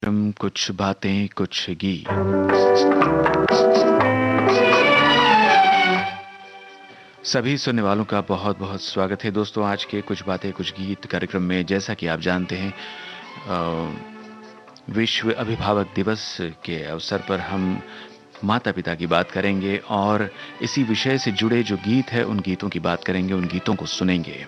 कुछ बातें कुछ गीत। सभी सुनने वालों का बहुत बहुत स्वागत है दोस्तों। आज के कुछ बातें कुछ गीत कार्यक्रम में जैसा कि आप जानते हैं, विश्व अभिभावक दिवस के अवसर पर हम माता पिता की बात करेंगे और इसी विषय से जुड़े जो गीत है उन गीतों की बात करेंगे, उन गीतों को सुनेंगे।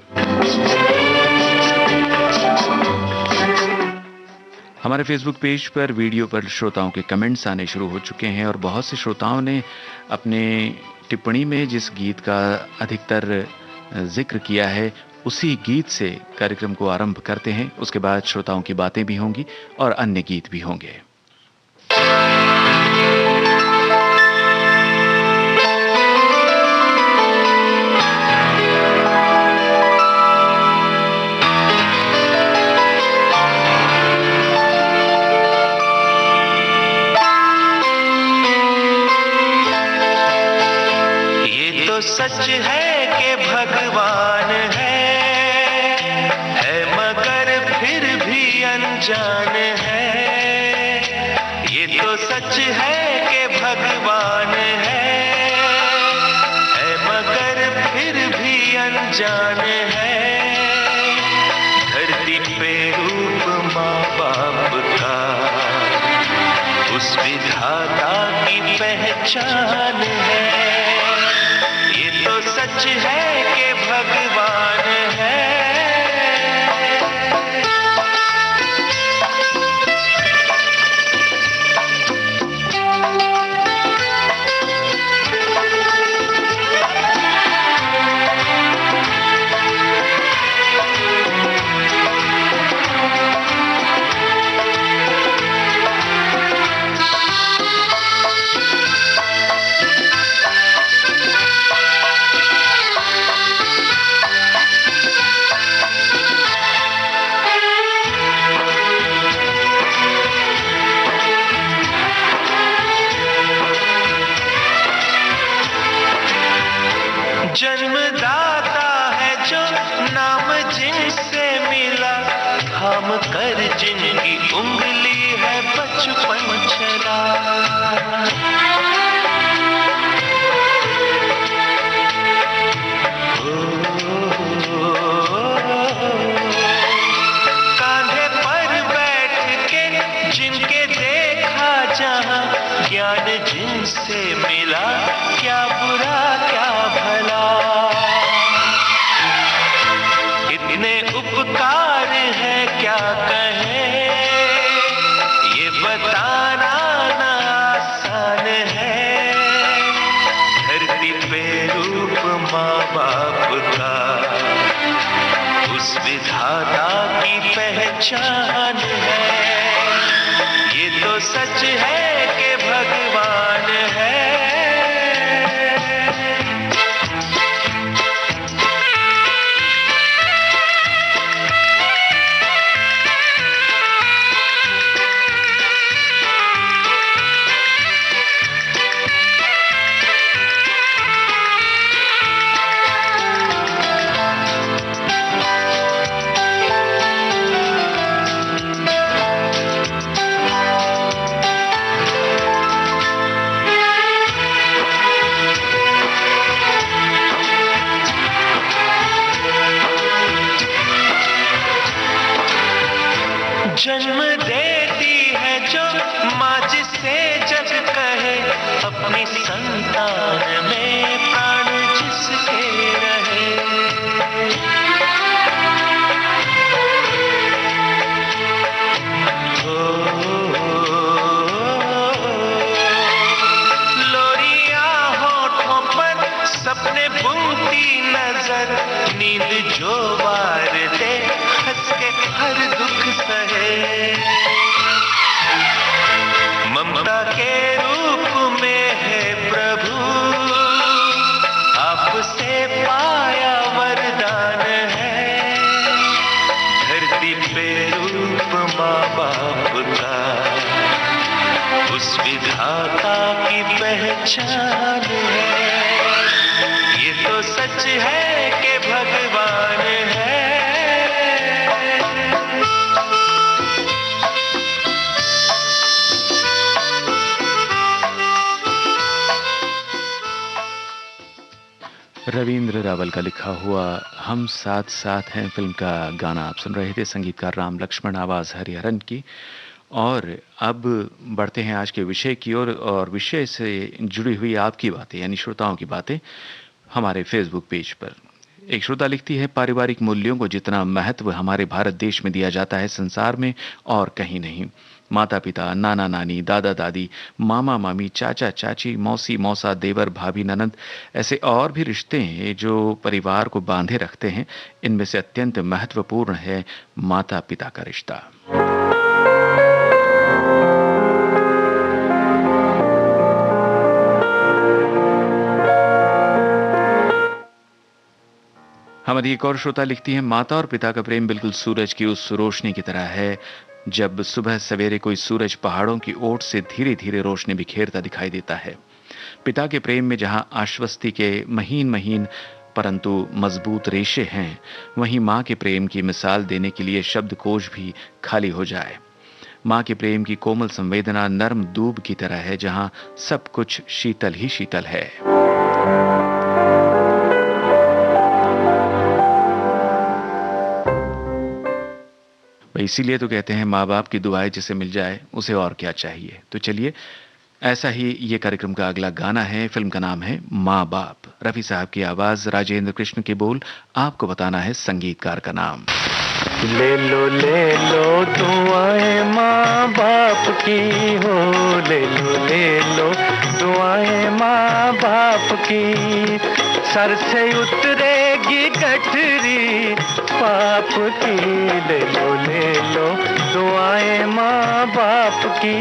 हमारे फेसबुक पेज पर वीडियो पर श्रोताओं के कमेंट्स आने शुरू हो चुके हैं और बहुत से श्रोताओं ने अपने टिप्पणी में जिस गीत का अधिकतर जिक्र किया है उसी गीत से कार्यक्रम को आरंभ करते हैं। उसके बाद श्रोताओं की बातें भी होंगी और अन्य गीत भी होंगे। सच है कि भगवान है मगर फिर भी अनजान है। ये तो सच है कि भगवान है मगर फिर भी अनजान है। धरती पे रूप माँ बाप का उस विधाता की पहचान है। तो सच है कि भगवान है। जन्मदाता है जो नाम जिनसे मिला, थाम कर जिनकी उंगली है बचपन चला। कांधे पर बैठ के जिनके देखा जहां, ज्ञान जिनसे मिला क्या बुरा क्या भला। इतने उपकार है क्या कहें, ये बताना ना आसान है। धरती पे रूप माँ बाप का उस विधाता की पहचान है। ये तो सच है कि भगवान है। जन्म देती है जो माँ जिसे जग कहे, अपनी संतान में प्राण जिसके रहे। लोरिया होठों पर सपने बुनती नजर, नींद जो वार दे हंस के हर दुख सहे। ममता के रूप में है प्रभु, आपसे पाया वरदान है। धरती पे रूप माँ बाप का उस विधाता की पहचान है। ये तो सच है कि भगवान है। रविंद्र रावल का लिखा हुआ हम साथ साथ हैं फिल्म का गाना आप सुन रहे थे। संगीतकार राम लक्ष्मण, आवाज़ हरिहरन की। और अब बढ़ते हैं आज के विषय की ओर, और विषय से जुड़ी हुई आपकी बातें यानी श्रोताओं की बातें हमारे फेसबुक पेज पर। एक श्रोता लिखती है, पारिवारिक मूल्यों को जितना महत्व हमारे भारत देश में दिया जाता है संसार में और कहीं नहीं। माता पिता, नाना नानी, दादा दादी, मामा मामी, चाचा चाची, मौसी मौसा, देवर भाभी, ननद, ऐसे और भी रिश्ते हैं जो परिवार को बांधे रखते हैं। इनमें से अत्यंत महत्वपूर्ण है माता पिता का रिश्ता। हमारी एक और श्रोता लिखती है, माता और पिता का प्रेम बिल्कुल सूरज की उस रोशनी की तरह है। जब सुबह सवेरे कोई सूरज पहाड़ों की ओट से धीरे धीरे रोशनी बिखेरता दिखाई देता है। पिता के प्रेम में जहां आश्वस्ति के महीन महीन परंतु मजबूत रेशे हैं, वहीं मां के प्रेम की मिसाल देने के लिए शब्दकोश भी खाली हो जाए। मां के प्रेम की कोमल संवेदना नर्म दूब की तरह है, जहां सब कुछ शीतल ही शीतल है। इसीलिए तो कहते हैं, माँ बाप की दुआएं जिसे मिल जाए उसे और क्या चाहिए। तो चलिए, ऐसा ही ये कार्यक्रम का अगला गाना है। फिल्म का नाम है माँ बाप। रफी साहब की आवाज, राजेंद्र कृष्ण के बोल। आपको बताना है संगीतकार का नाम। ले लो दुआएं माँ बाप की हो, ले लो दुआएं माँ बाप की। सर से उतरेगी गठरी पाप की, ले लो दुआएं माँ बाप की।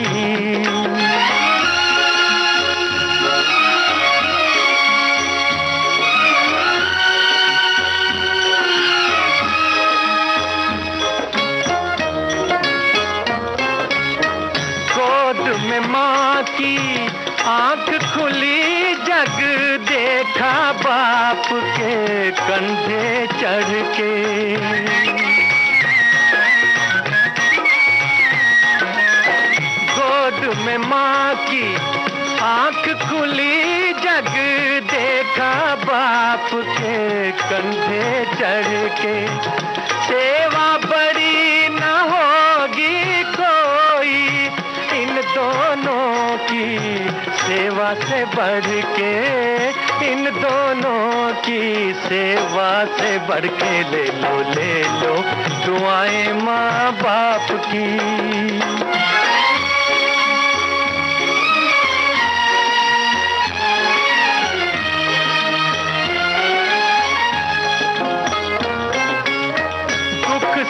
में माँ की आंख खुली, जग देखा बाप के कंधे चढ़ के। गोद में माँ की आंख खुली, जग देखा बाप के कंधे चढ़ के। सेवा बड़ी न होगी कोई इन दोनों की, सेवा से बढ़ के, इन दोनों की सेवा से बढ़ के। ले लो दुआएं माँ बाप की।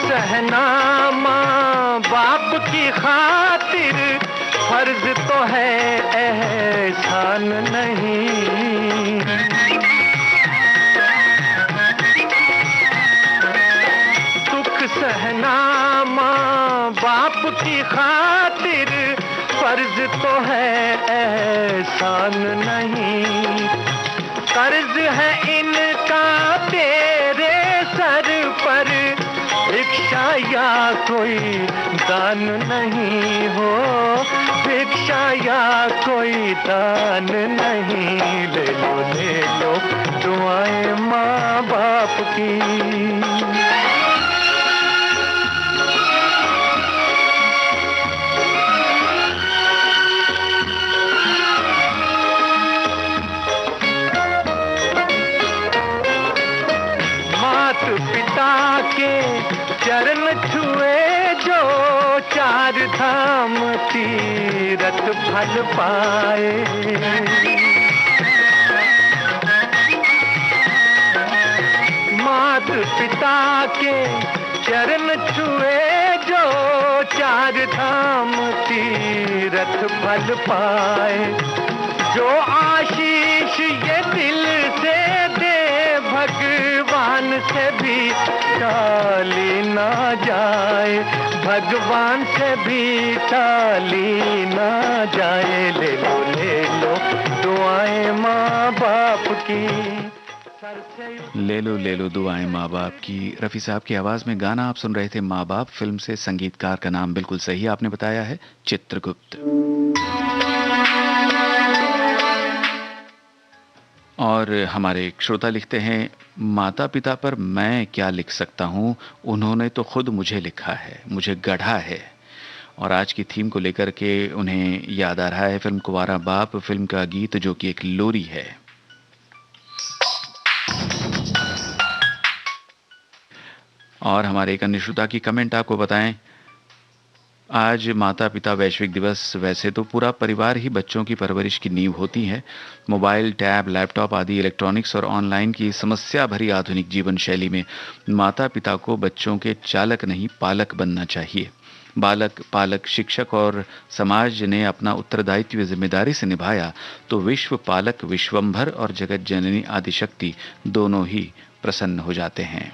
सहना माँ बाप की खातिर फर्ज तो है, एहसान नहीं। दुख सहना माँ बाप की खातिर फर्ज तो है, एहसान नहीं। कर्ज है इनका तेरे सर पर, भिक्षा या कोई दान नहीं हो, भिक्षा या कोई दान नहीं। ले लो दुआएं माँ बाप की। पिता के चरण छुए जो, चार धाम तीरथ फल पाए। मात पिता के चरण छुए जो, चार धाम तीरथ फल पाए। जो आशीष ये दिल से दे, भगवान से भी टाली ना जाए, भगवान से भी टाली ना जाए। ले लो दुआएं माँ बाप की। ले लो दुआएं माँ बाप की। रफी साहब की आवाज में गाना आप सुन रहे थे माँ बाप फिल्म से। संगीतकार का नाम बिल्कुल सही आपने बताया है, चित्रगुप्त। और हमारे एक श्रोता लिखते हैं, माता पिता पर मैं क्या लिख सकता हूँ, उन्होंने तो खुद मुझे लिखा है, मुझे गढ़ा है। और आज की थीम को लेकर के उन्हें याद आ रहा है फिल्म कुंवारा बाप फिल्म का गीत, जो कि एक लोरी है। और हमारे एक अन्य श्रोता की कमेंट आपको बताएं, आज माता पिता वैश्विक दिवस। वैसे तो पूरा परिवार ही बच्चों की परवरिश की नींव होती है। मोबाइल, टैब, लैपटॉप आदि इलेक्ट्रॉनिक्स और ऑनलाइन की समस्या भरी आधुनिक जीवन शैली में माता पिता को बच्चों के चालक नहीं पालक बनना चाहिए। बालक, पालक, शिक्षक और समाज ने अपना उत्तरदायित्व जिम्मेदारी से निभाया तो विश्व पालक, विश्वंभर और जगत जननी आदिशक्ति दोनों ही प्रसन्न हो जाते हैं।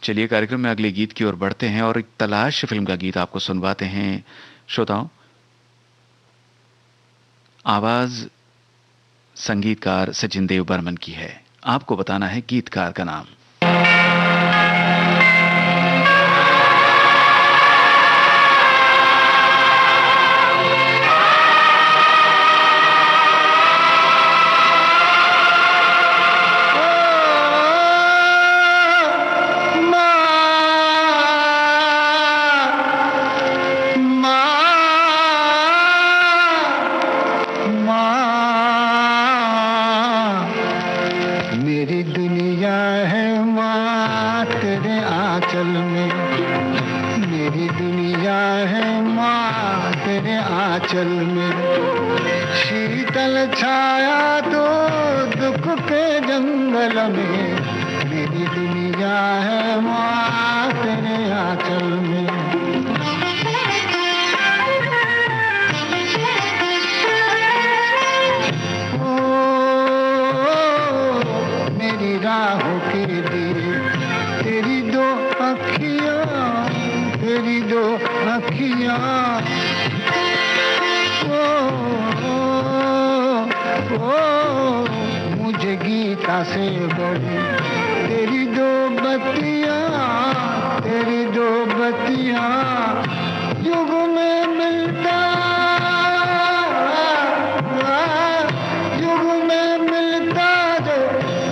चलिए कार्यक्रम में अगले गीत की ओर बढ़ते हैं और एक तलाश फिल्म का गीत आपको सुनवाते हैं। श्रोताओं, आवाज संगीतकार सचिन देव बर्मन की है। आपको बताना है गीतकार का नाम। मुझे गीता से बड़ी तेरी दो बत्तियां युग में मिलता जो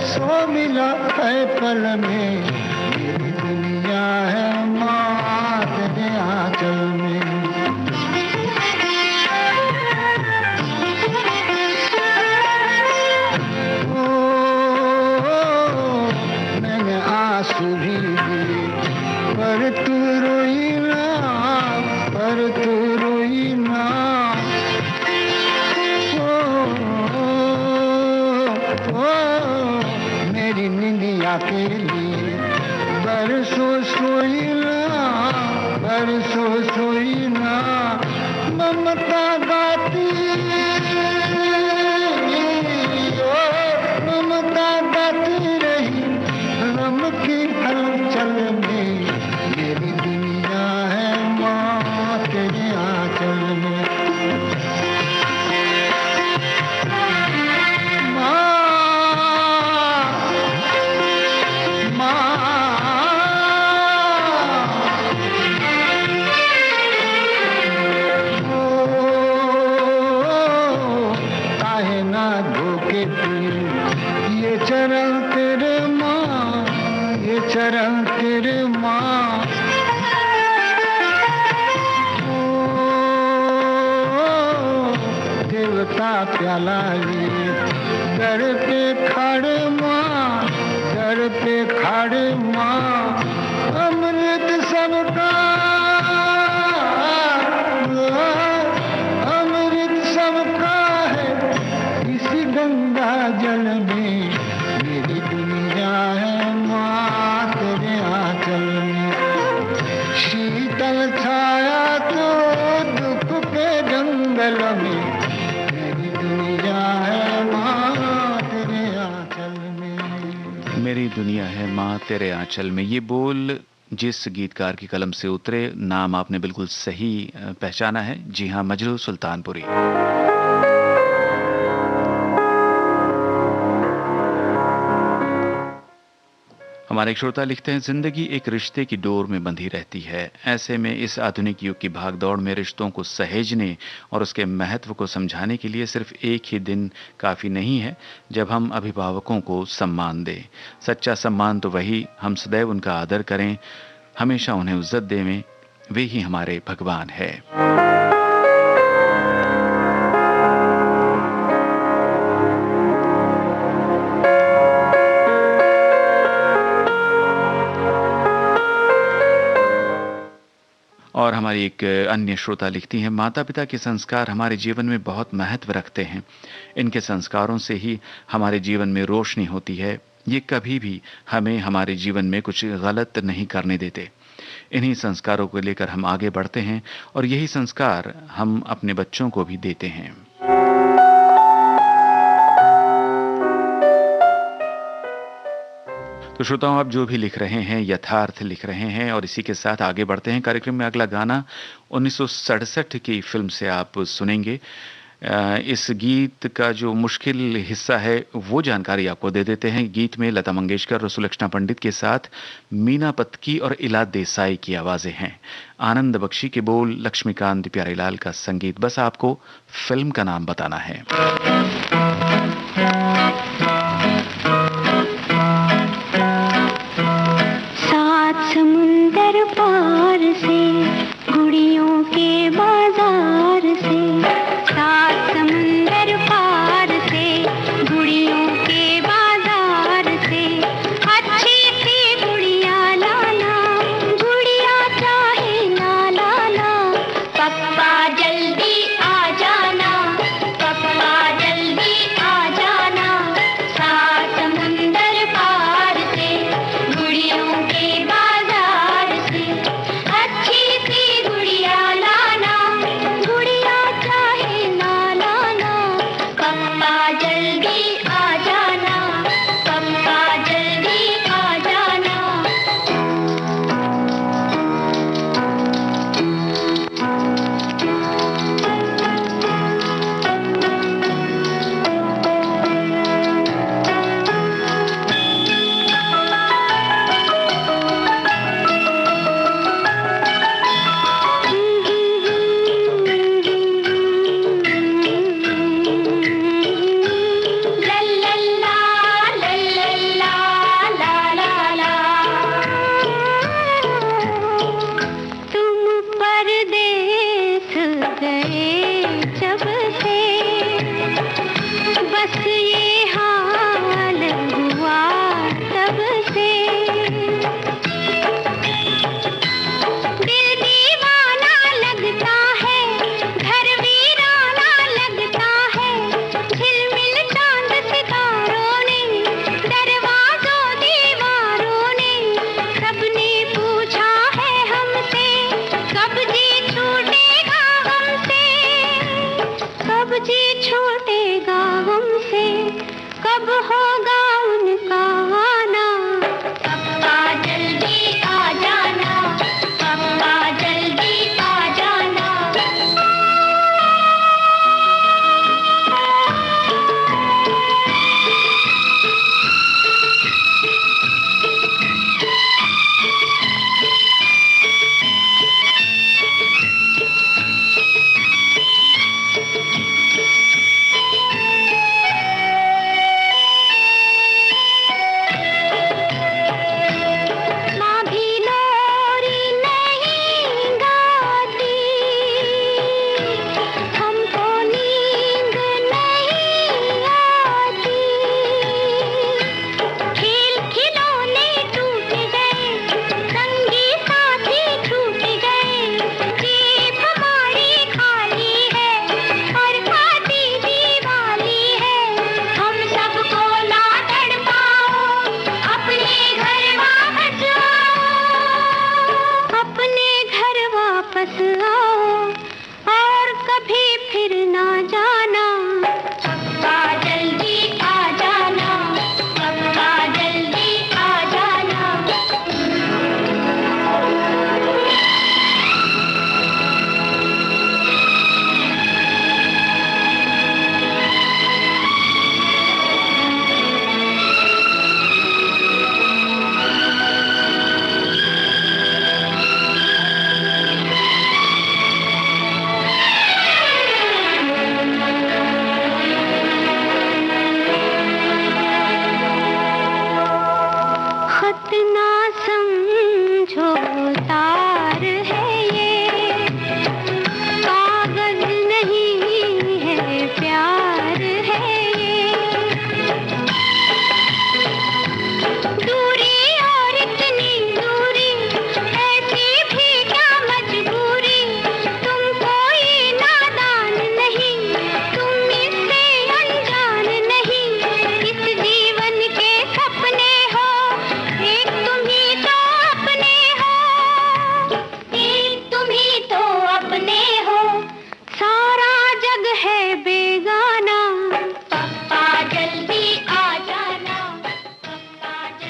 सो मिला है पल में। मेरी दुनिया है माँ तेरे आंचल में। के लिए बरसों सोई ना ममता गाती रही रम की हलचल में। मेरी दुनिया है माँ तेरे आंचल में। चरण तेरे माँ देवता प्याला लिए दर पे खड़े माँ अमृत सबका है इसी गंगा जल में। मेरी दुनिया है शीतल छाया तो दुख के जंगल में। मेरी दुनिया है माँ तेरे आंचल में। मेरी दुनिया है माँ तेरे आंचल में। ये बोल जिस गीतकार की कलम से उतरे, नाम आपने बिल्कुल सही पहचाना है। जी हाँ, मजरू सुल्तानपुरी। हमारे एक श्रोता लिखते हैं, जिंदगी एक रिश्ते की डोर में बंधी रहती है। ऐसे में इस आधुनिक युग की भागदौड़ में रिश्तों को सहेजने और उसके महत्व को समझाने के लिए सिर्फ एक ही दिन काफ़ी नहीं है जब हम अभिभावकों को सम्मान दें। सच्चा सम्मान तो वही, हम सदैव उनका आदर करें, हमेशा उन्हें इज्जत दें, वे ही हमारे भगवान है। और हमारी एक अन्य श्रोता लिखती हैं, माता पिता के संस्कार हमारे जीवन में बहुत महत्व रखते हैं। इनके संस्कारों से ही हमारे जीवन में रोशनी होती है। ये कभी भी हमें हमारे जीवन में कुछ गलत नहीं करने देते। इन्हीं संस्कारों को लेकर हम आगे बढ़ते हैं और यही संस्कार हम अपने बच्चों को भी देते हैं। तो श्रोताओं, आप जो भी लिख रहे हैं यथार्थ लिख रहे हैं और इसी के साथ आगे बढ़ते हैं। कार्यक्रम में अगला गाना 1967 की फिल्म से आप सुनेंगे। इस गीत का जो मुश्किल हिस्सा है वो जानकारी आपको दे देते हैं। गीत में लता मंगेशकर और सुलक्षणा पंडित के साथ मीना पत्की और इला देसाई की आवाजें हैं। आनंद बख्शी के बोल, लक्ष्मीकांत प्यारेलाल का संगीत। बस आपको फिल्म का नाम बताना है। समुंदर पार से गुड़ियों के बाजार से, सात समुंदर पार से गुड़ियों के बाजार से, अच्छी सी गुड़िया लाना, गुड़िया चाहे ना लाना, पप्पा जल्दी आ जाना, पप्पा जल्दी आ जाना, सात समुंदर पार से गुड़ियों के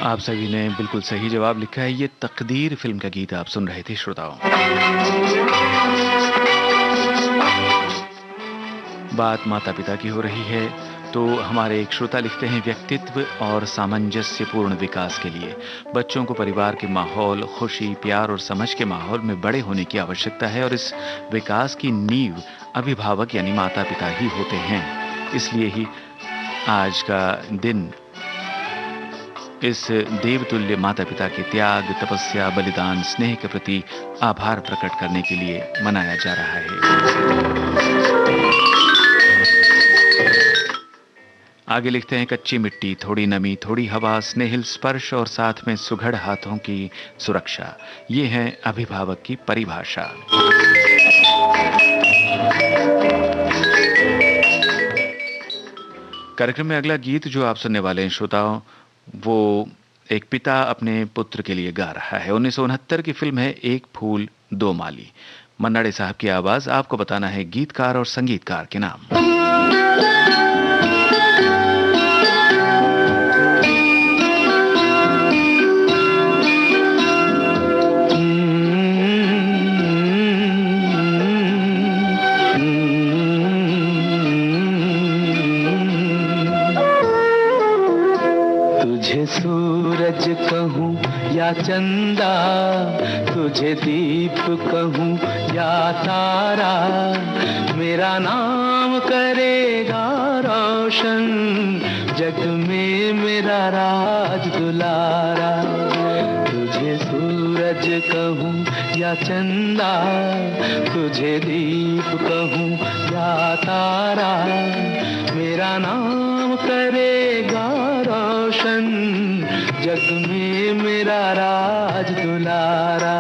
आप सभी ने बिल्कुल सही जवाब लिखा है। ये तकदीर फिल्म का गीत आप सुन रहे थे श्रोताओं। बात माता पिता की हो रही है तो हमारे एक श्रोता लिखते हैं, व्यक्तित्व और सामंजस्यपूर्ण विकास के लिए बच्चों को परिवार के माहौल, खुशी, प्यार और समझ के माहौल में बड़े होने की आवश्यकता है और इस विकास की नींव अभिभावक यानी माता पिता ही होते हैं। इसलिए ही आज का दिन इस देवतुल्य माता पिता के त्याग, तपस्या, बलिदान, स्नेह के प्रति आभार प्रकट करने के लिए मनाया जा रहा है। आगे लिखते हैं, कच्ची मिट्टी, थोड़ी नमी, थोड़ी हवा, स्नेहिल स्पर्श और साथ में सुघड़ हाथों की सुरक्षा, ये है अभिभावक की परिभाषा। कार्यक्रम में अगला गीत जो आप सुनने वाले हैं श्रोताओं, वो एक पिता अपने पुत्र के लिए गा रहा है। 1969 की फिल्म है एक फूल दो माली। मन्ना डे साहब की आवाज। आपको बताना है गीतकार और संगीतकार के नाम। सूरज कहूँ या चंदा, तुझे दीप कहूँ या तारा, मेरा नाम करेगा रोशन, जग में मेरा राज दुलारा। तुझे सूरज कहूँ या चंदा, तुझे दीप कहूँ या तारा, मेरा नाम करेगा रोशन, जग में मेरा राज दुलारा।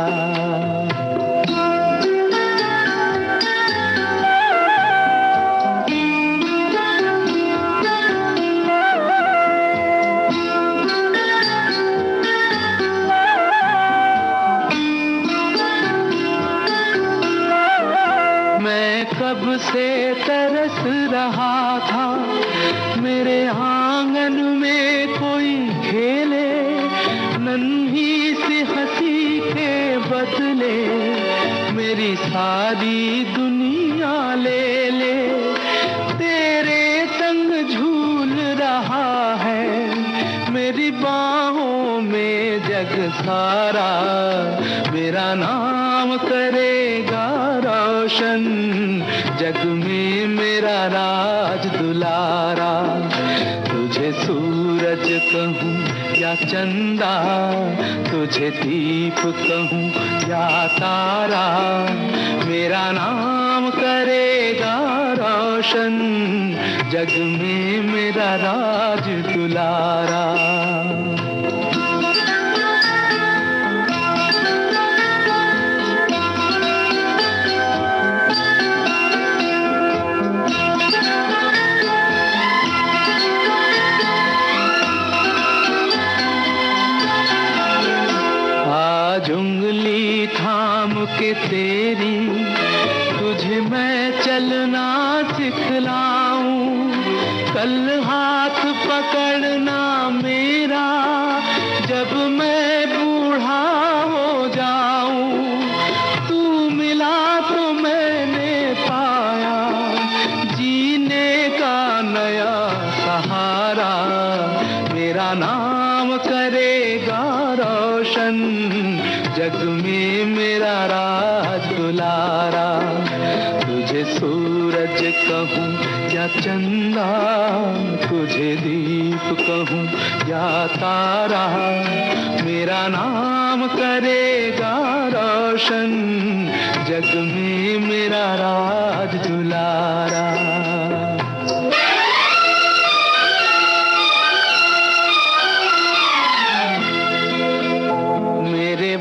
मैं कब से तरस रहा था, मेरे आंगन में कोई खेले, नन्ही सी हंसी के बदले मेरी सारी दुनिया ले ले। तेरे संग झूल रहा है मेरी बाहों में जग सारा, मेरा नाम करेगा रोशन, जग में मेरा राज दुलारा। तुझे सूरज कहूँ या चंदा, तुझे दीप कहूँ या तारा, मेरा नाम करेगा रोशन, जग में मेरा राज दुलारा। उंगली थाम के तेरी तुझे मैं चलना सिखलाऊं, कल हाथ पकड़ना मेरा जब मैं बूढ़ा हो जाऊं। तू मिला तो मैंने पाया जीने का नया सहारा, मेरा नाम करेगा रोशन, जग में मेरा राज दुलारा। तुझे सूरज कहूँ या चंदा, तुझे दीप कहूँ या तारा, मेरा नाम करेगा रोशन, जग में मेरा राज दुलारा।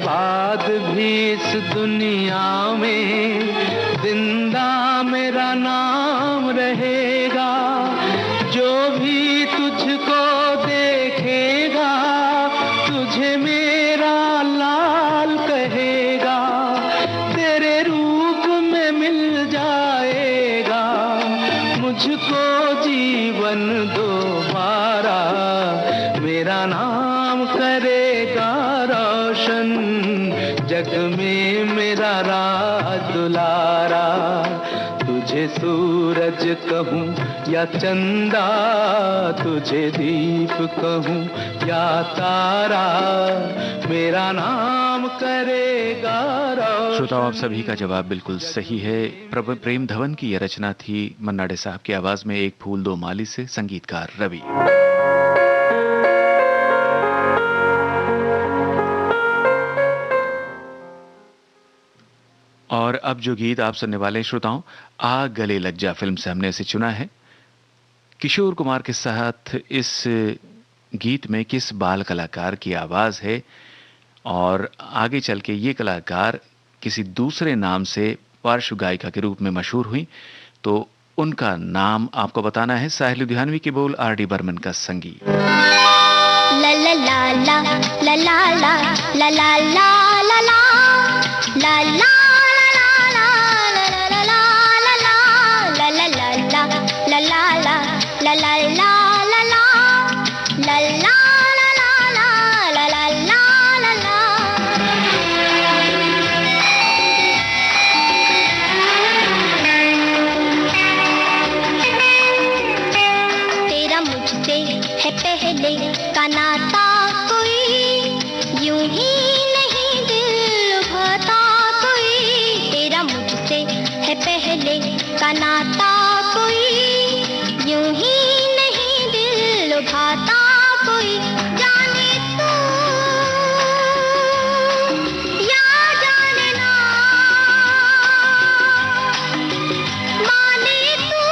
बाद भी इस दुनिया में जिंदा मेरा नाम रहेगा, जो भी तुझको देखेगा तुझे मेरा लाल कहेगा, तेरे रूप में मिल जाएगा सूरज कहूँ या चंदा, तुझे दीप कहूँ या तारा, मेरा नाम करेगा रोशन। श्रोताओं, आप सभी का जवाब बिल्कुल सही है। प्रेम धवन की यह रचना थी मन्ना डे साहब की आवाज में एक फूल दो माली से, संगीतकार रवि। और अब जो गीत आप सुनने वाले हैं श्रोताओं, आ गले लग जा फिल्म से हमने इसे चुना है। किशोर कुमार के साथ इस गीत में किस बाल कलाकार की आवाज है और आगे चल के ये कलाकार किसी दूसरे नाम से पार्श्व गायिका के रूप में मशहूर हुई, तो उनका नाम आपको बताना है। साहिल लुधियानवी के बोल, आर.डी. बर्मन का संगीत। ला ला ला ला ला ला ला ला ला ला ला ला ला का नाता कोई यूं ही नहीं दिल भाता, कोई तेरा मुझसे है पहले का नाता, कोई यूं ही नहीं दिल भाता, कोई जाने तू या जाने ना, माने तू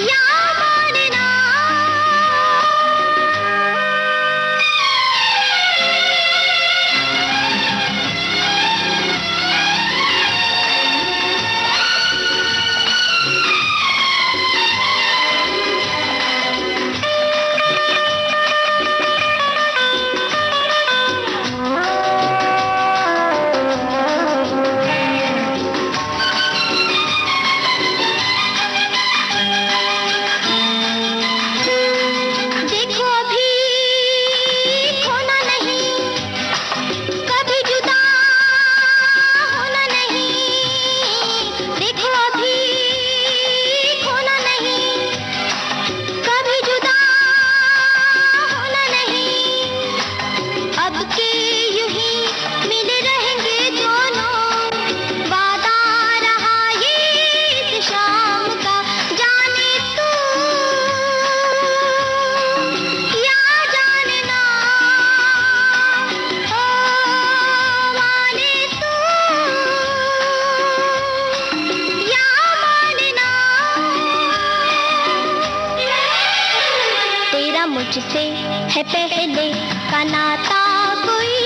या माने ना। मुझसे है पहले का नाता, कोई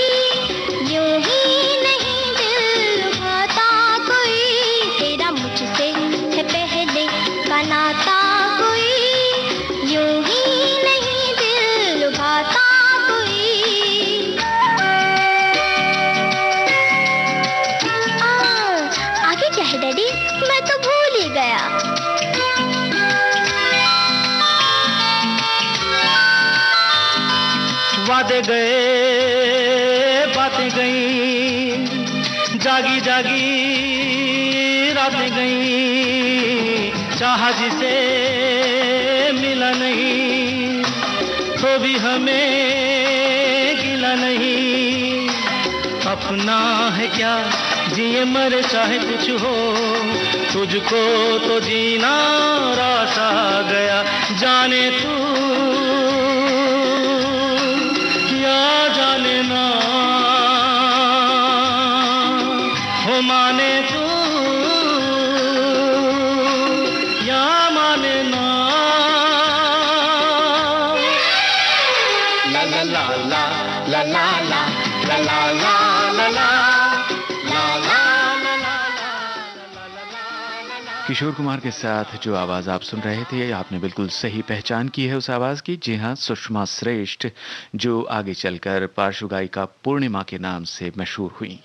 यूं ही नहीं दिल भाता, कोई तेरा मुझसे है पहले का नाता, कोई यूं ही नहीं दिल भाता, कोई। आगे क्या है डैडी, मैं तो भूल ही गया। वादे गए बातें गई, जागी जागी रातें गई, चाहा जिसे मिला नहीं, तो भी हमें गिला नहीं। अपना है क्या जिए मरे चाहे कुछ हो, तुझको तो जीना रास आ गया, जाने तू जाने ना, हो माने तू या माने ना। ला ला ला ला ला ला ला ला ला ला ला। किशोर कुमार के साथ जो आवाज आप सुन रहे थे, आपने बिल्कुल सही पहचान की है उस आवाज की। जी हाँ, सुषमा श्रेष्ठ, जो आगे चलकर पार्श्व गायिका पूर्णिमा के नाम से मशहूर हुई।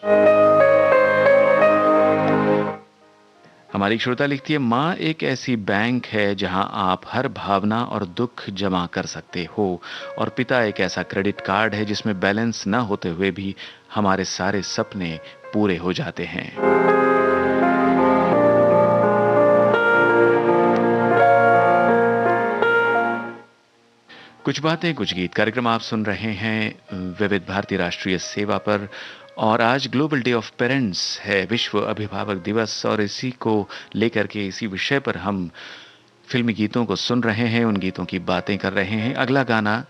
हमारी श्रोता लिखती है, माँ एक ऐसी बैंक है जहां आप हर भावना और दुख जमा कर सकते हो, और पिता एक ऐसा क्रेडिट कार्ड है जिसमें बैलेंस न होते हुए भी हमारे सारे सपने पूरे हो जाते हैं। कुछ बातें कुछ गीत कार्यक्रम आप सुन रहे हैं विविध भारती राष्ट्रीय सेवा पर। और आज ग्लोबल डे ऑफ पेरेंट्स है, विश्व अभिभावक दिवस, और इसी को लेकर के इसी विषय पर हम फिल्मी गीतों को सुन रहे हैं, उन गीतों की बातें कर रहे हैं। अगला गाना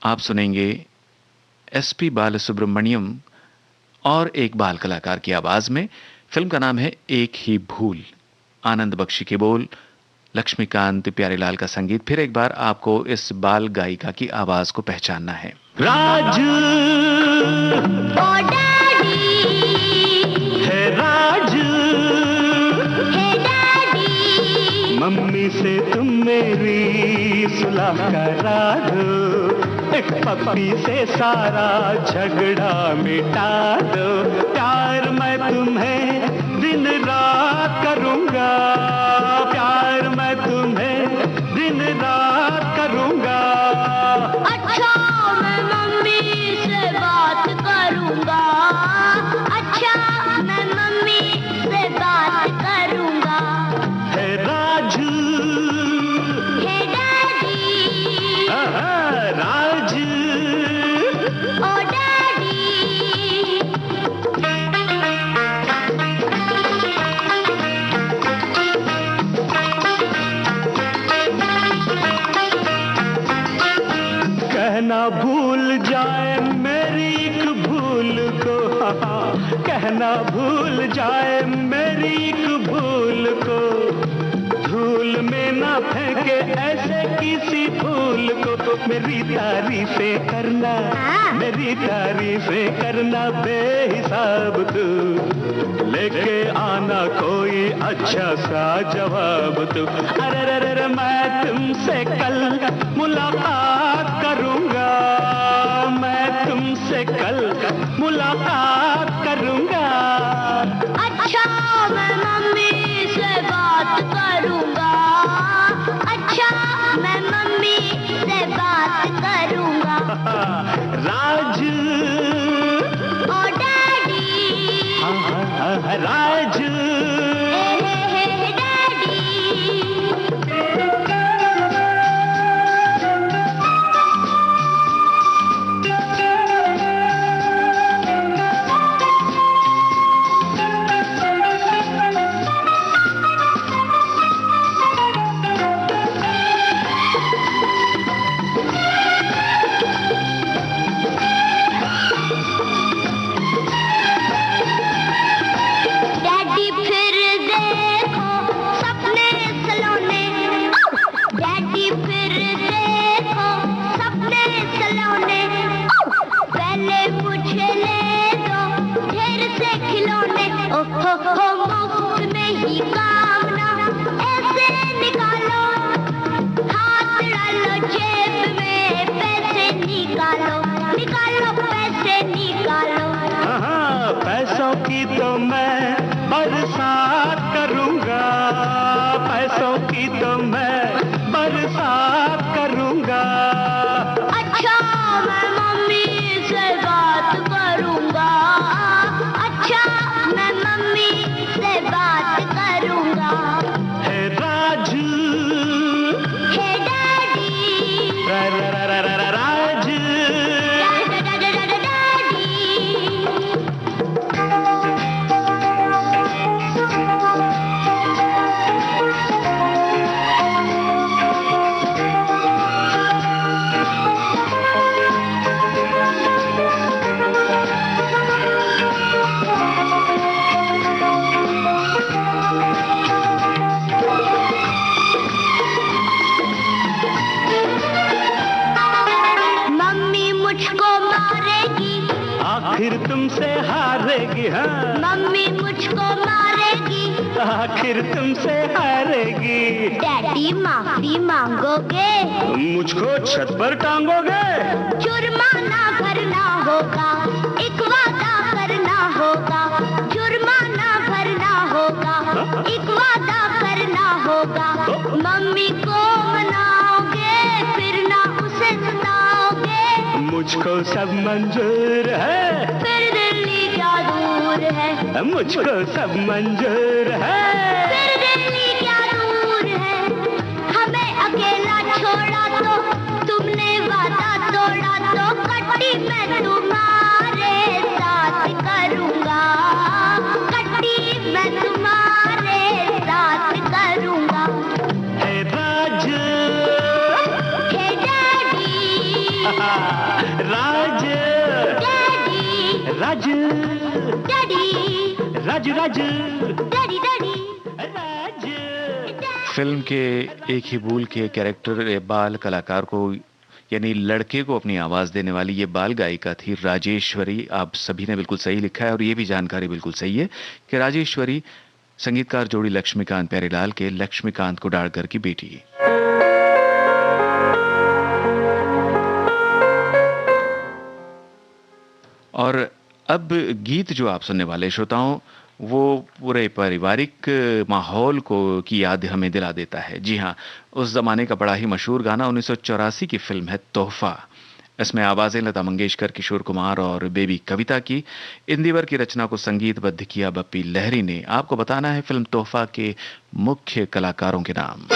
आप सुनेंगे एसपी बालसुब्रमण्यम और एक बाल कलाकार की आवाज में। फिल्म का नाम है एक ही भूल। आनंद बख्शी के बोल, लक्ष्मीकांत प्यारेलाल का संगीत। फिर एक बार आपको इस बाल गायिका की आवाज को पहचानना है। राजू ओ डैडी है, राजू हे डैडी, मम्मी से तुम मेरी सुलह करा दो, एक पप्पी से सारा झगड़ा मिटा दो। प्यार मैं तुम्हें दिन रात करूंगा, प्यार मैं तुम्हें दिन रात करूंगा। अच्छा मैं मम्मी से बात करूंगा, अच्छा मैं मम्मी से बात करूंगा। है राजू हे डैडी राजू ओ डैडी, कहना भूल जाए मेरी एक भूल को, कहना भूल जाए मेरी एक भूल को, धूल में ना फेंके ऐसे किसी फूल को। मेरी तारीफें करना, मेरी तारीफें करना बेहिसाब तू, लेके आना कोई अच्छा सा जवाब तू। अरे रे रे मैं तुमसे कल मुलाकात करूंगा, मैं तुमसे कल मुलाकात करूंगा। अच्छा मैं मम्मी से बात करूंगा, अच्छा मैं मम्मी से बात करूंगा। राजू ओ डैडी राजू हे डैडी, डैडी फिर देखो सपने सलोने, डैडी फिर देखो सपने सलोने, पहले मुझे ले दो ढेर से खिलौने। ओहो हो मुफ्त में ही काम ना ऐसे निकालो, हाथ डालो जेब में पैसे निकालो, निकालो पैसे निकालो। हाँ, पैसों की तो मैं बरसात करूंगा, पैसों की तो मैं बरसात करूंगा। अच्छा मैं मम्मी से बात करूंगा, अच्छा मैं मम्मी से बात करूंगा। है राजू हे डैडी राजू डैडी, मम्मी मुझको मारेगी, आखिर तुमसे हारेगी। हाँ, मम्मी मुझको मारेगी, आखिर तुमसे हारेगी। डैडी माफी मांगोगे, मुझको छत पर टांगोगे। जुर्माना भरना होगा, एक वादा करना होगा, जुर्माना भरना होगा, एक वादा करना होगा। मम्मी को मनाओगे फिर ना उसे सताओगे, मुझको सब मंजूर है, फिर दिल्ली क्या दूर है, मुझको सब मंजूर है। फिर दिल्ली क्या दूर है, हमें अकेला Raju Raju daddy daddy Raju. Film के एक ही भूल के कैरेक्टर बाल कलाकार को यानी लड़के को अपनी आवाज देने वाली ये बाल गायिका थी राजेश्वरी। आप सभी ने बिल्कुल सही लिखा है और ये भी जानकारी बिल्कुल सही है कि राजेश्वरी संगीतकार जोड़ी लक्ष्मीकांत प्यारेलाल के लक्ष्मीकांत कुडालकर की बेटी। और अब गीत जो आप सुनने वाले श्रोताओं वो पूरे पारिवारिक माहौल को की याद हमें दिला देता है। जी हाँ, उस जमाने का बड़ा ही मशहूर गाना 1984 की फिल्म है तोहफा। इसमें आवाजें लता मंगेशकर, किशोर कुमार और बेबी कविता की। इंदिवर की रचना को संगीतबद्ध किया बप्पी लहरी ने। आपको बताना है फिल्म तोहफा के मुख्य कलाकारों के नाम।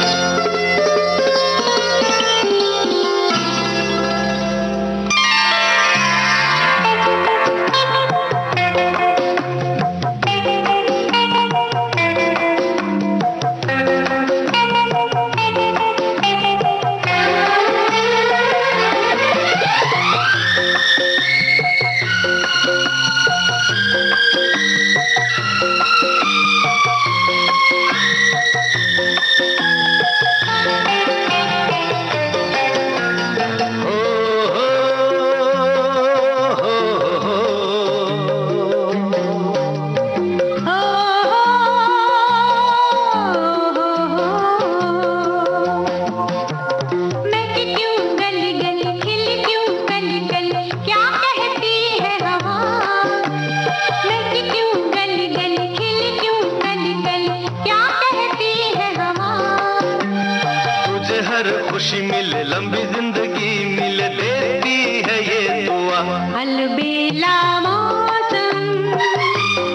खुशी मिले, लंबी जिंदगी मिले, देती है ये दुआ। अलबेला मौसम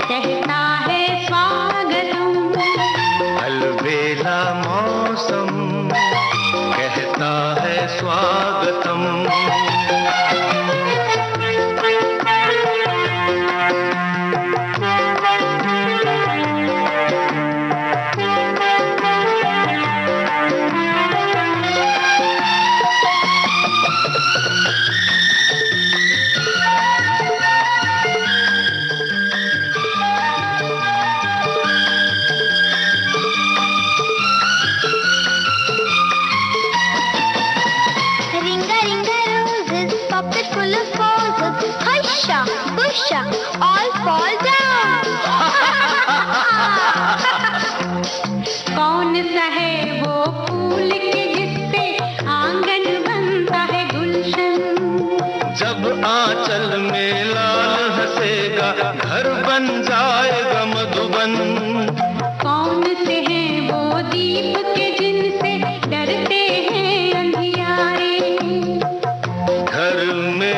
कहता है स्वागतम। अलबेला मौसम कहता है स्वागतम। All fall down. कौन सा है वो फूल के जिससे आंगन बनता है गुलशन। जब आंचल में लाल हंसेगा घर बन जाएगा मधुबन। कौन से हैं वो दीप के जिनसे डरते हैं अंधियारे। घर में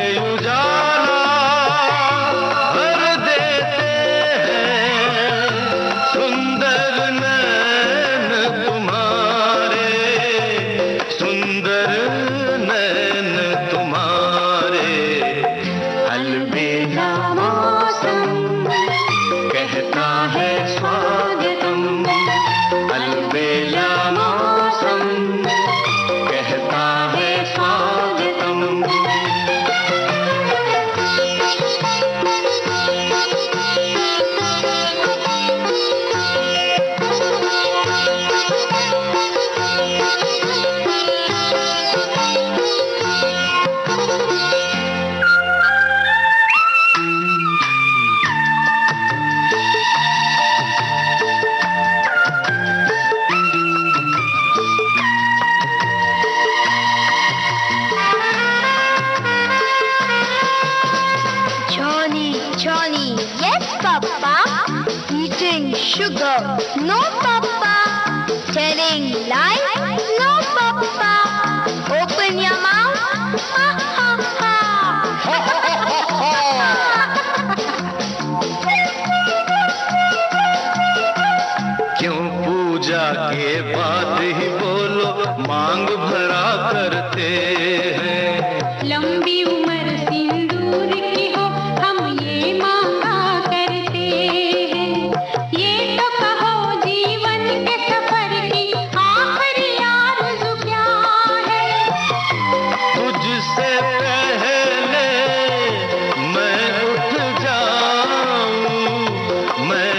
sugar, no papa. Telling lies, no papa. Open your mouth, ha ha ha. क्यों पूजा के बाद ही बोलो मांग भरा करते हैं। लंबी उम्र सिंदूर की हो हम ये मांगा करते हैं। ये तो कहो जीवन के सफर की आखिरी आरज़ू क्या है। तुझसे पहले मैं उठ जाऊं, मैं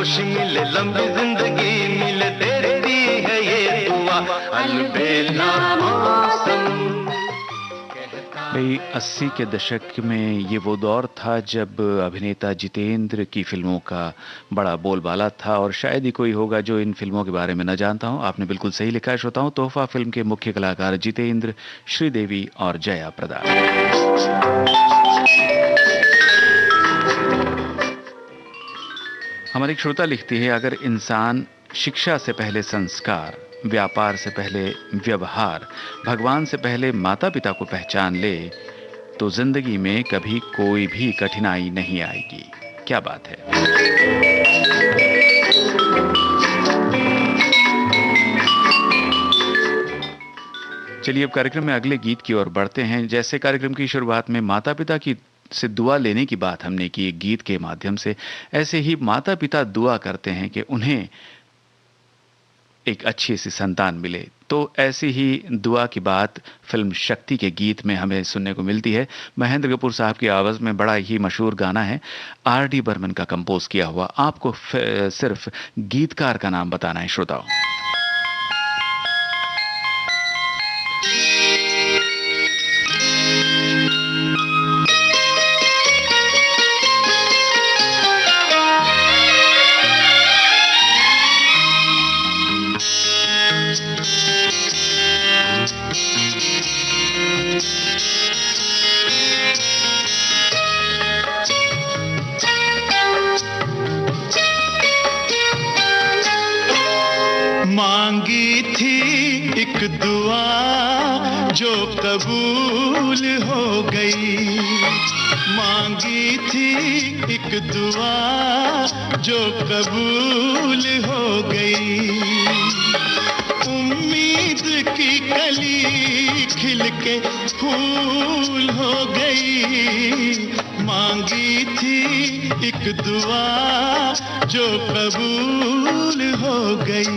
होश मिले, लंबी जिंदगी मिले, देती है ये दुआ अलबेला मौसम। 80 के दशक में ये वो दौर था जब अभिनेता जितेंद्र की फिल्मों का बड़ा बोलबाला था, और शायद ही कोई होगा जो इन फिल्मों के बारे में न जानता हो। आपने बिल्कुल सही लिखा है श्रोताओं। तोहफा फिल्म के मुख्य कलाकार जितेंद्र, श्रीदेवी और जया प्रदा। हमारी एक श्रोता लिखती है, अगर इंसान शिक्षा से पहले संस्कार, व्यापार से पहले व्यवहार, भगवान से पहले माता पिता को पहचान ले तो जिंदगी में कभी कोई भी कठिनाई नहीं आएगी। क्या बात है। चलिए अब कार्यक्रम में अगले गीत की ओर बढ़ते हैं। जैसे कार्यक्रम की शुरुआत में माता पिता की से दुआ लेने की बात हमने की एक गीत के माध्यम से, ऐसे ही माता पिता दुआ करते हैं कि उन्हें एक अच्छी सी संतान मिले। तो ऐसी ही दुआ की बात फिल्म शक्ति के गीत में हमें सुनने को मिलती है। महेंद्र कपूर साहब की आवाज में बड़ा ही मशहूर गाना है, आर.डी. बर्मन का कंपोज किया हुआ। आपको सिर्फ गीतकार का नाम बताना है श्रोताओं। मांगी थी एक दुआ जो कबूल हो गई, मांगी थी एक दुआ जो कबूल हो गई। उम्मीद की कली खिल के फूल हो गई, मांगी थी एक दुआ जो कबूल हो गई।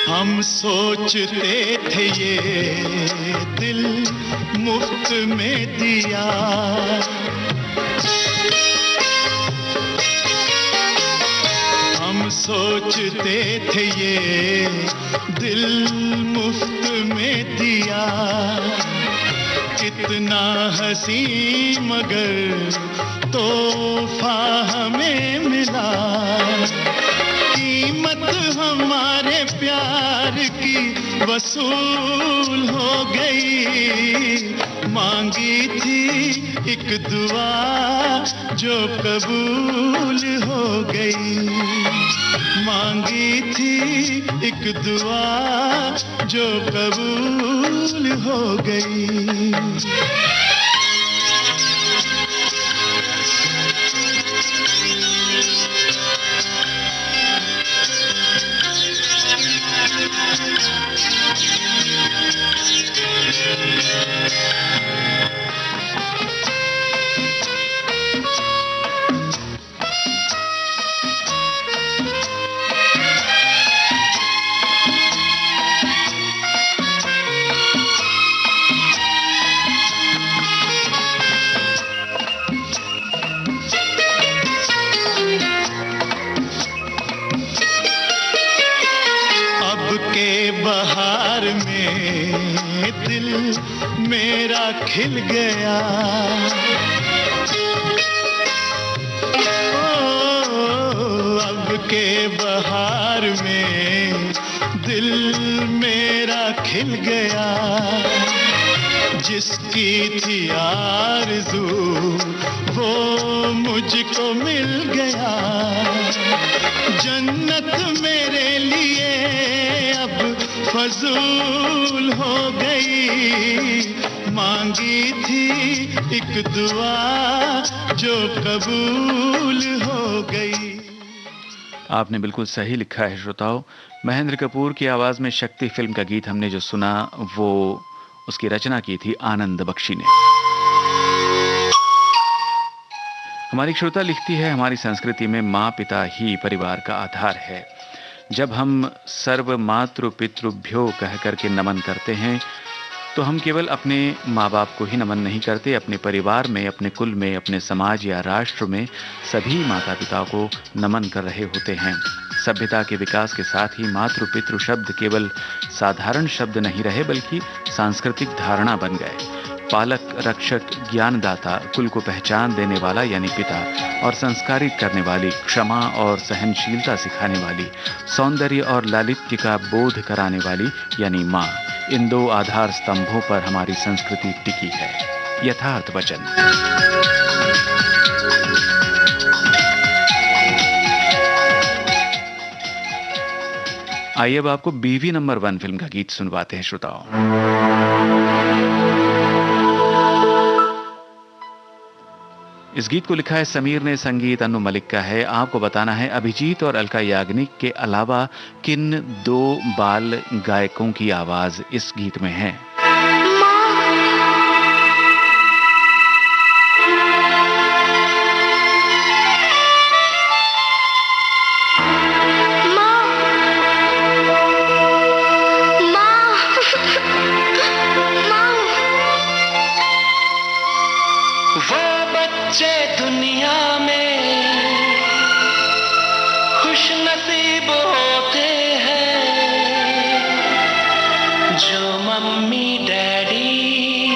हम सोचते थे ये दिल मुफ्त में दिया, हम सोचते थे ये दिल मुफ्त में दिया। कितना हंसी मगर तोहफा हमें मिला, कीमत हमारे प्यार की वसूल हो गई। मांगी थी एक दुआ जो कबूल हो गई, मांगी थी एक दुआ जो कबूल हो गई। बहार में दिल मेरा खिल गया, अब के बहार में दिल मेरा खिल गया। जिसकी थी आरज़ू वो मुझको मिल गया, जन्नत मेरे लिए अब फजूल हो गई। मांगी थी एक दुआ जो कबूल हो गई। आपने बिल्कुल सही लिखा है श्रोताओं। महेंद्र कपूर की आवाज में शक्ति फिल्म का गीत हमने जो सुना वो उसकी रचना की थी आनंद बख्शी ने। हमारी श्रोता लिखती है, हमारी संस्कृति में माँ पिता ही परिवार का आधार है। जब हम सर्व मातृ पितृभ्यो कह करके नमन करते हैं तो हम केवल अपने माँ बाप को ही नमन नहीं करते, अपने परिवार में, अपने कुल में, अपने समाज या राष्ट्र में सभी माता पिता को नमन कर रहे होते हैं। सभ्यता के विकास के साथ ही मातृ पितृ शब्द केवल साधारण शब्द नहीं रहे बल्कि सांस्कृतिक धारणा बन गए। पालक, रक्षक, ज्ञानदाता, कुल को पहचान देने वाला यानी पिता, और संस्कारित करने वाली, क्षमा और सहनशीलता सिखाने वाली, सौंदर्य और लालित्य का बोध कराने वाली यानी माँ। इन दो आधार स्तंभों पर हमारी संस्कृति टिकी है। यथार्थ वचन। आइए अब आपको बीवी नंबर 1 फिल्म का गीत सुनवाते हैं श्रोताओं। इस गीत को लिखा है समीर ने, संगीत अनु मलिक का है। आपको बताना है अभिजीत और अलका याग्निक के अलावा किन 2 बाल गायकों की आवाज इस गीत में है। दुनिया में खुश नसीब होते हैं जो मम्मी डैडी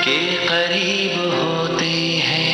के करीब होते हैं।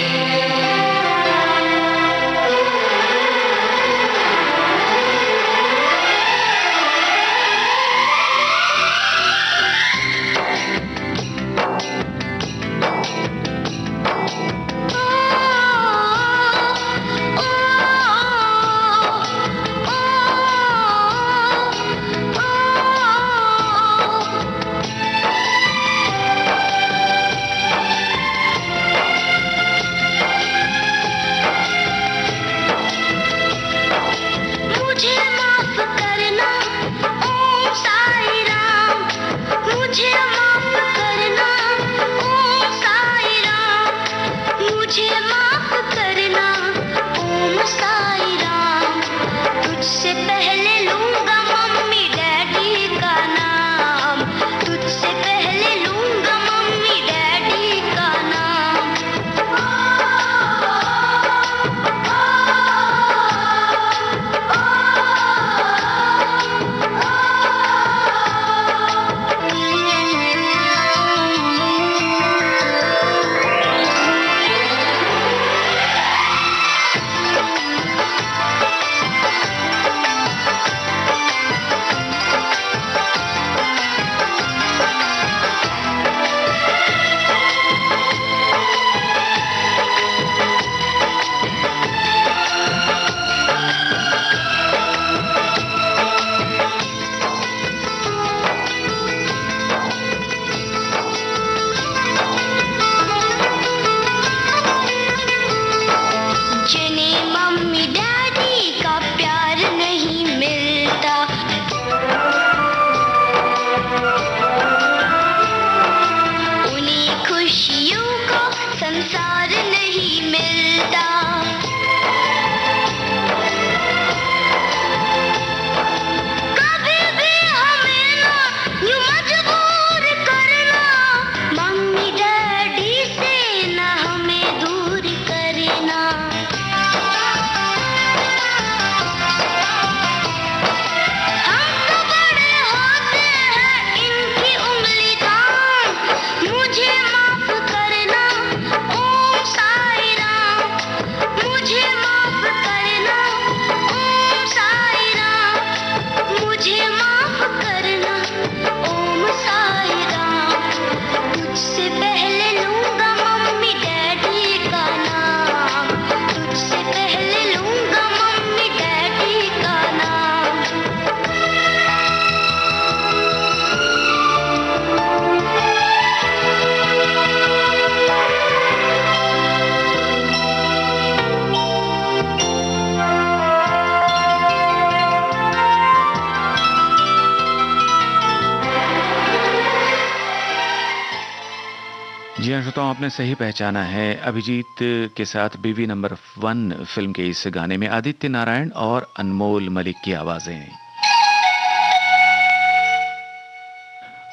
श्रोताओं, आपने सही पहचाना है। अभिजीत के साथ बीवी नंबर 1 फिल्म के इस गाने में आदित्य नारायण और अनमोल मलिक की आवाजें।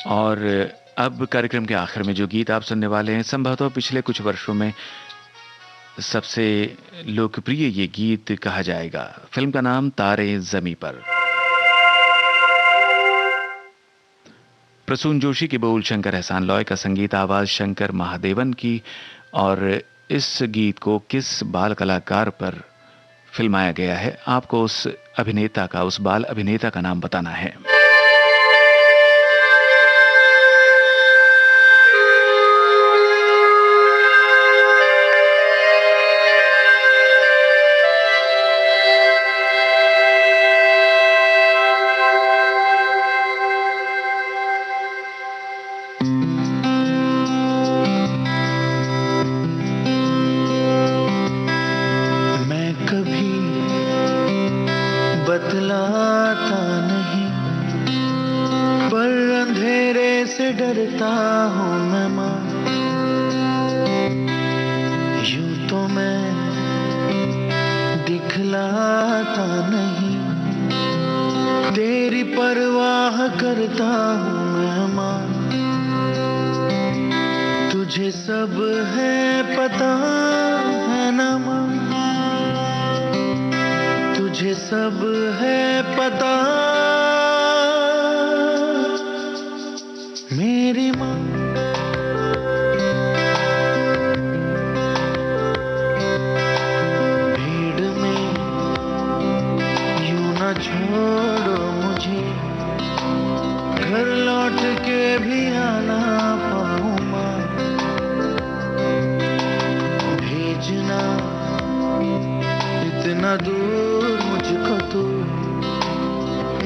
और अब कार्यक्रम के आखिर में जो गीत आप सुनने वाले हैं, संभवतः पिछले कुछ वर्षों में सबसे लोकप्रिय ये गीत कहा जाएगा। फिल्म का नाम तारे ज़मीं पर। प्रसून जोशी की बोल, शंकर एहसान लॉय का संगीत, आवाज शंकर महादेवन की। और इस गीत को किस बाल कलाकार पर फिल्माया गया है, आपको उस अभिनेता का, उस बाल अभिनेता का नाम बताना है। बतलाता नहीं, पर अंधेरे से डरता हूँ मैं माँ। यूं तो मैं दिखलाता नहीं, तेरी परवाह करता हूँ मैं माँ। तुझे सब है पता है ना माँ, तुझे सब है पता मेरी माँ। भीड़ में यूं न छोड़ो मुझे, घर लौट के भी आना पाऊँ माँ। भेजना इतना दूर मुझको तू,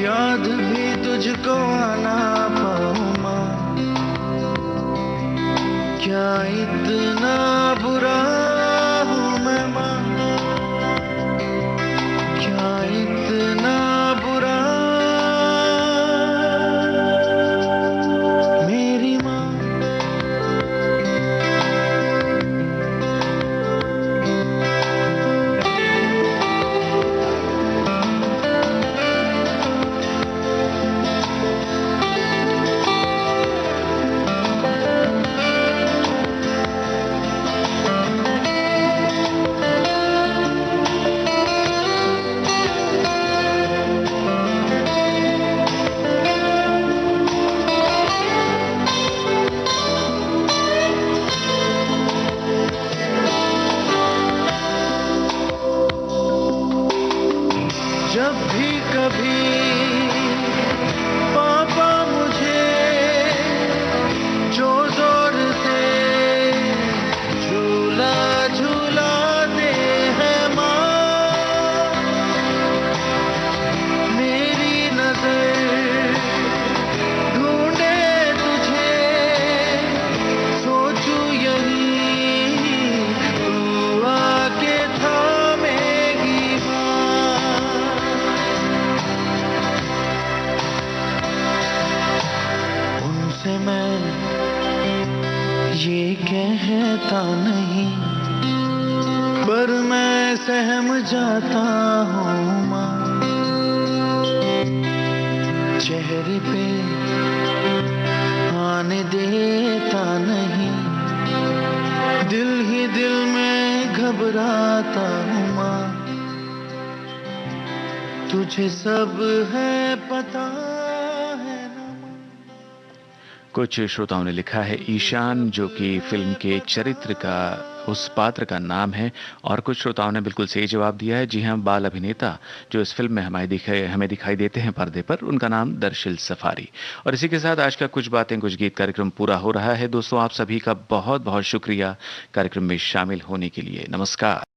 याद भी तुझको आना पाऊँ माँ। क्या इतना बुरा हूँ मैं माँ, क्या इतना बुरा मेरी माँ। जब भी कभी पापा मुझे जो जोर से झूला झूलाते हैं माँ, मेरी नजर ढूंढे तुझे, सोचूं यही तू आके थामेगी माँ। उनसे मैं ये कहता नहीं, पर मैं सहम जाता हूँ माँ। चेहरे पे आने देता नहीं, दिल ही दिल में घबराता हूँ माँ। तुझे सब है पता है ना माँ। कुछ श्रोताओं ने लिखा है ईशान, जो कि फिल्म के चरित्र का, उस पात्र का नाम है। और कुछ श्रोताओं ने बिल्कुल सही जवाब दिया है। जी हाँ, बाल अभिनेता जो इस फिल्म में हमें दिखाई देते हैं पर्दे पर, उनका नाम दरशील सफारी। और इसी के साथ आज का कुछ बातें कुछ गीत कार्यक्रम पूरा हो रहा है। दोस्तों, आप सभी का बहुत बहुत शुक्रिया कार्यक्रम में शामिल होने के लिए। नमस्कार।